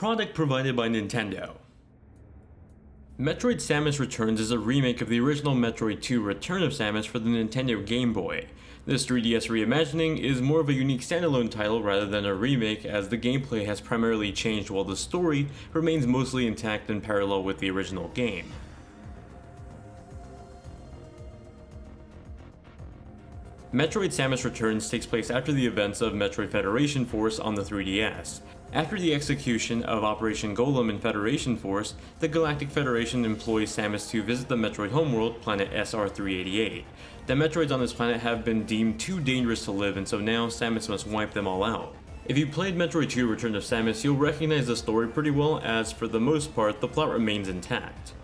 Product provided by Nintendo. Metroid Samus Returns is a remake of the original Metroid 2 Return of Samus for the Nintendo Game Boy. This 3DS reimagining is more of a unique standalone title rather than a remake, as the gameplay has primarily changed while the story remains mostly intact and parallel with the original game. Metroid Samus Returns takes place after the events of Metroid Federation Force on the 3DS. After the execution of Operation Golem in Federation Force, the Galactic Federation employs Samus to visit the Metroid homeworld, planet SR-388. The Metroids on this planet have been deemed too dangerous to live, and so now Samus must wipe them all out. If you played Metroid 2 Return of Samus, you'll recognize the story pretty well, as for the most part, the plot remains intact.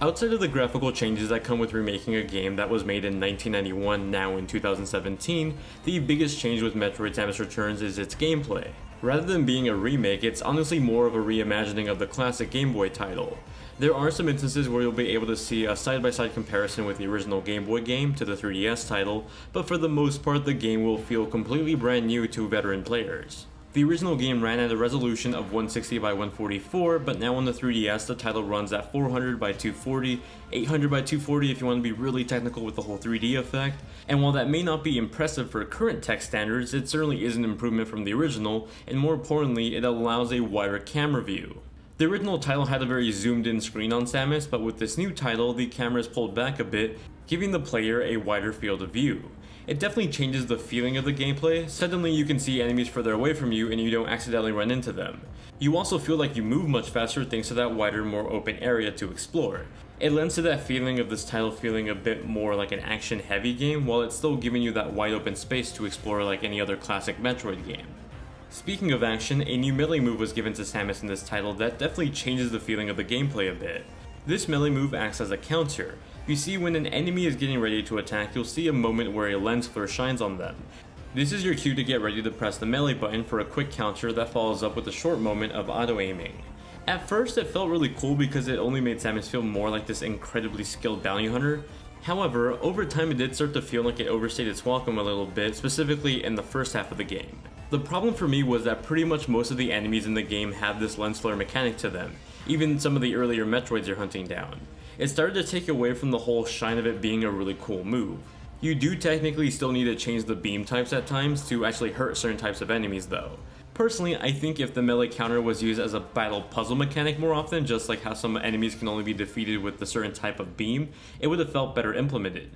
Outside of the graphical changes that come with remaking a game that was made in 1991 now in 2017, the biggest change with Metroid Samus Returns is its gameplay. Rather than being a remake, it's honestly more of a reimagining of the classic Game Boy title. There are some instances where you'll be able to see a side-by-side comparison with the original Game Boy game to the 3DS title, but for the most part the game will feel completely brand new to veteran players. The original game ran at a resolution of 160 by 144, but now on the 3DS the title runs at 400 by 240, 800 by 240 if you want to be really technical with the whole 3D effect, and while that may not be impressive for current tech standards, it certainly is an improvement from the original, and more importantly, it allows a wider camera view. The original title had a very zoomed in screen on Samus, but with this new title, the camera is pulled back a bit, giving the player a wider field of view. It definitely changes the feeling of the gameplay. Suddenly you can see enemies further away from you and you don't accidentally run into them. You also feel like you move much faster thanks to that wider, more open area to explore. It lends to that feeling of this title feeling a bit more like an action-heavy game, while it's still giving you that wide open space to explore like any other classic Metroid game. Speaking of action, a new melee move was given to Samus in this title that definitely changes the feeling of the gameplay a bit. This melee move acts as a counter. You see, when an enemy is getting ready to attack, you'll see a moment where a lens flare shines on them. This is your cue to get ready to press the melee button for a quick counter that follows up with a short moment of auto-aiming. At first it felt really cool because it only made Samus feel more like this incredibly skilled bounty hunter. However, over time it did start to feel like it overstayed its welcome a little bit, specifically in the first half of the game. The problem for me was that pretty much most of the enemies in the game have this lens flare mechanic to them, even some of the earlier Metroids you're hunting down. It started to take away from the whole shine of it being a really cool move. You do technically still need to change the beam types at times to actually hurt certain types of enemies though. Personally, I think if the melee counter was used as a battle puzzle mechanic more often, just like how some enemies can only be defeated with a certain type of beam, it would have felt better implemented.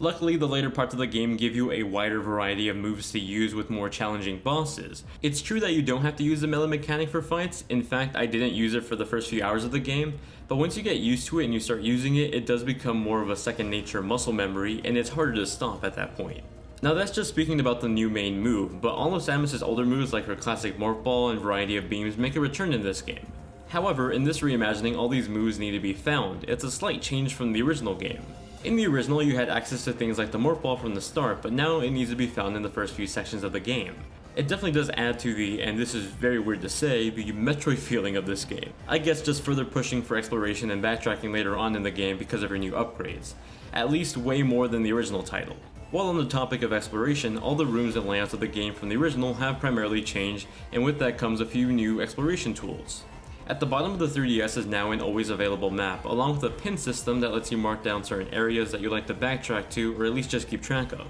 Luckily, the later parts of the game give you a wider variety of moves to use with more challenging bosses. It's true that you don't have to use the melee mechanic for fights. In fact, I didn't use it for the first few hours of the game, but once you get used to it and you start using it, it does become more of a second nature muscle memory, and it's harder to stop at that point. Now that's just speaking about the new main move, but all of Samus' older moves like her classic Morph Ball and variety of beams make a return in this game. However, in this reimagining, all these moves need to be found. It's a slight change from the original game. In the original, you had access to things like the Morph Ball from the start, but now it needs to be found in the first few sections of the game. It definitely does add to the, and this is very weird to say, the Metroid feeling of this game. I guess just further pushing for exploration and backtracking later on in the game because of your new upgrades. At least way more than the original title. While on the topic of exploration, all the rooms and layouts of the game from the original have primarily changed, and with that comes a few new exploration tools. At the bottom of the 3DS is now an always available map, along with a pin system that lets you mark down certain areas that you like to backtrack to, or at least just keep track of.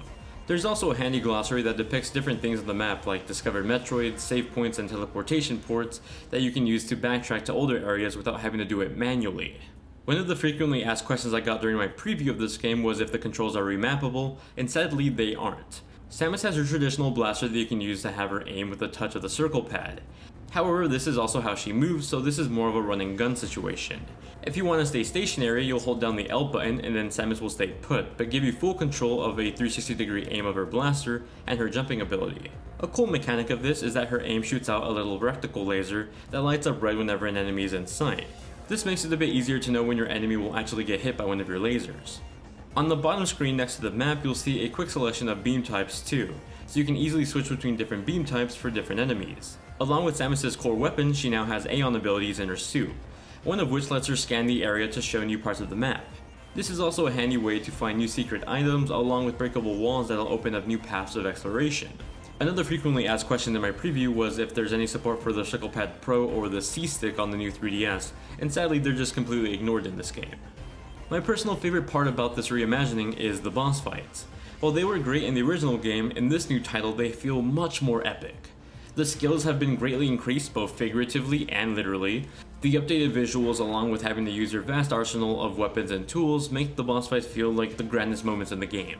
There's also a handy glossary that depicts different things on the map like discovered Metroids, save points, and teleportation ports that you can use to backtrack to older areas without having to do it manually. One of the frequently asked questions I got during my preview of this game was if the controls are remappable, and sadly they aren't. Samus has her traditional blaster that you can use to have her aim with a touch of the circle pad. However, this is also how she moves, so this is more of a run and gun situation. If you want to stay stationary, you'll hold down the L button and then Samus will stay put, but give you full control of a 360-degree aim of her blaster and her jumping ability. A cool mechanic of this is that her aim shoots out a little reticle laser that lights up red whenever an enemy is in sight. This makes it a bit easier to know when your enemy will actually get hit by one of your lasers. On the bottom screen next to the map, you'll see a quick selection of beam types too, so you can easily switch between different beam types for different enemies. Along with Samus' core weapon, she now has Aeon abilities in her suit, one of which lets her scan the area to show new parts of the map. This is also a handy way to find new secret items along with breakable walls that'll open up new paths of exploration. Another frequently asked question in my preview was if there's any support for the ShucklePad Pro or the C-Stick on the new 3DS, and sadly they're just completely ignored in this game. My personal favorite part about this reimagining is the boss fights. While they were great in the original game, in this new title they feel much more epic. The skills have been greatly increased both figuratively and literally. The updated visuals along with having to use your vast arsenal of weapons and tools make the boss fights feel like the grandest moments in the game.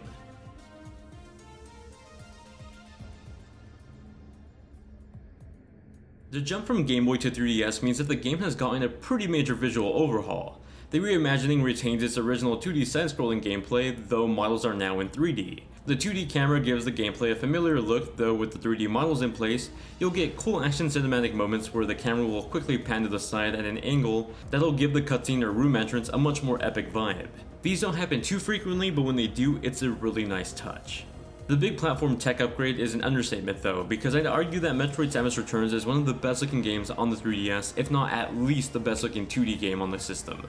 The jump from Game Boy to 3DS means that the game has gotten a pretty major visual overhaul. The reimagining retains its original 2D side-scrolling gameplay, though models are now in 3D. The 2D camera gives the gameplay a familiar look, though with the 3D models in place, you'll get cool action cinematic moments where the camera will quickly pan to the side at an angle that'll give the cutscene or room entrance a much more epic vibe. These don't happen too frequently, but when they do, it's a really nice touch. The big platform tech upgrade is an understatement though, because I'd argue that Metroid Samus Returns is one of the best looking games on the 3DS, if not at least the best looking 2D game on the system.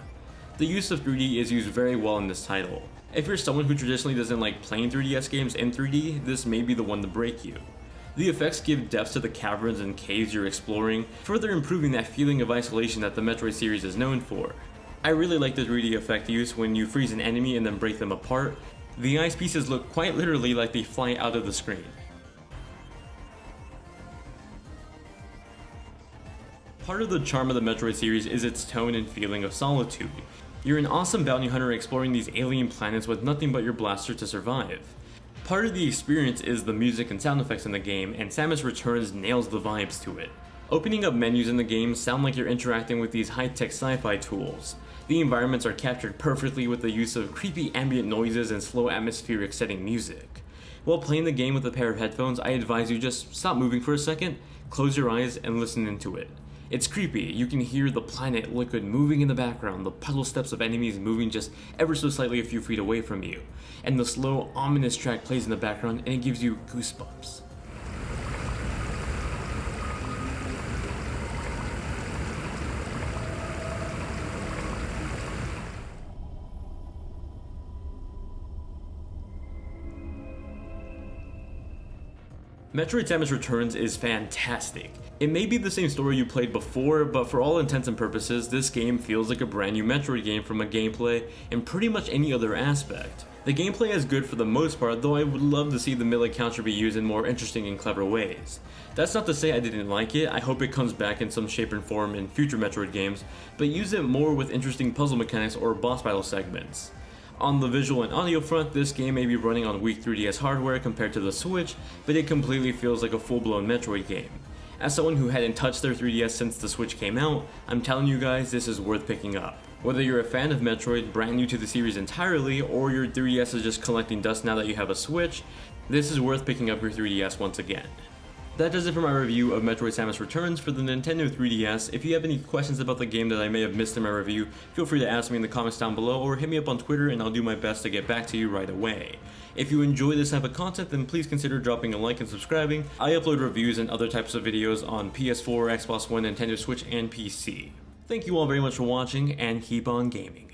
The use of 3D is used very well in this title. If you're someone who traditionally doesn't like playing 3DS games in 3D, this may be the one to break you. The effects give depth to the caverns and caves you're exploring, further improving that feeling of isolation that the Metroid series is known for. I really like the 3D effect use when you freeze an enemy and then break them apart. The ice pieces look quite literally like they fly out of the screen. Part of the charm of the Metroid series is its tone and feeling of solitude. You're an awesome bounty hunter exploring these alien planets with nothing but your blaster to survive. Part of the experience is the music and sound effects in the game, and Samus Returns nails the vibes to it. Opening up menus in the game sound like you're interacting with these high-tech sci-fi tools. The environments are captured perfectly with the use of creepy ambient noises and slow atmospheric setting music. While playing the game with a pair of headphones, I advise you just stop moving for a second, close your eyes, and listen into it. It's creepy. You can hear the planet liquid moving in the background, the puddle steps of enemies moving just ever so slightly a few feet away from you, and the slow, ominous track plays in the background and it gives you goosebumps. Metroid Samus Returns is fantastic. It may be the same story you played before, but for all intents and purposes, this game feels like a brand new Metroid game from a gameplay and pretty much any other aspect. The gameplay is good for the most part, though I would love to see the melee counter be used in more interesting and clever ways. That's not to say I didn't like it, I hope it comes back in some shape and form in future Metroid games, but use it more with interesting puzzle mechanics or boss battle segments. On the visual and audio front, this game may be running on weak 3DS hardware compared to the Switch, but it completely feels like a full-blown Metroid game. As someone who hadn't touched their 3DS since the Switch came out, I'm telling you guys this is worth picking up. Whether you're a fan of Metroid, brand new to the series entirely, or your 3DS is just collecting dust now that you have a Switch, this is worth picking up your 3DS once again. That does it for my review of Metroid Samus Returns for the Nintendo 3DS. If you have any questions about the game that I may have missed in my review, feel free to ask me in the comments down below or hit me up on Twitter and I'll do my best to get back to you right away. If you enjoy this type of content, then please consider dropping a like and subscribing. I upload reviews and other types of videos on PS4, Xbox One, Nintendo Switch, and PC. Thank you all very much for watching, and keep on gaming.